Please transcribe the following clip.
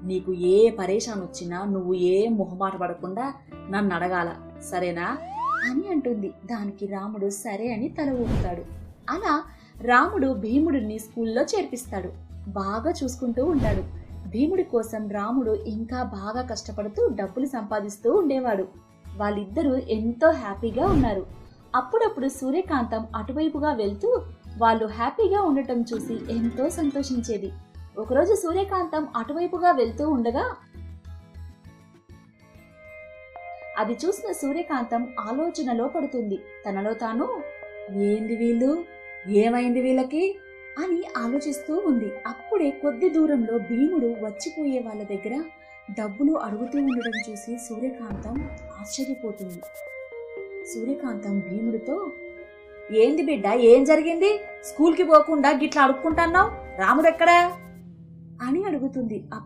నీకు ఏ పరేషాన్ వచ్చినా నువ్వు ఏ మొహమాట పడకుండా నన్ను అడగాల, సరేనా అని అంటుంది. దానికి రాముడు సరే అని తల ఊపుతాడు. అలా రాముడు భీముడిని స్కూల్లో చేర్పిస్తాడు. బాగా చూసుకుంటూ ఉంటాడు. భీముడి కోసం రాముడు ఇంకా బాగా కష్టపడుతూ డబ్బులు సంపాదిస్తూ ఉండేవాడు. వాళ్ళిద్దరూ ఎంతో హ్యాపీగా ఉన్నారు. అప్పుడప్పుడు సూర్యకాంతం అటువైపుగా వెళ్తూ వాళ్ళు హ్యాపీగా ఉండటం చూసి ఎంతో సంతోషించేది. ఒకరోజు సూర్యకాంతం అటువైపుగా వెళ్తూ ఉండగా అది చూసిన సూర్యకాంతం ఆలోచనలో పడుతుంది. తనలో తాను, ఏంది వీళ్ళు, ఏమైంది వీళ్ళకి అని ఆలోచిస్తూ ఉంది. అప్పుడే కొద్ది దూరంలో భీముడు వచ్చిపోయే వాళ్ళ దగ్గర డబ్బులు అడుగుతూ ఉండడం చూసి సూర్యకాంతం ఆశ్చర్యపోతుంది. సూర్యకాంతం భీముడితో, ఏంది బిడ్డ, ఏం జరిగింది? స్కూల్కి పోకుండా గిట్లా అడుక్కుంటున్నావు, రాముడు ఎక్కడా అని అడుగుతుంది.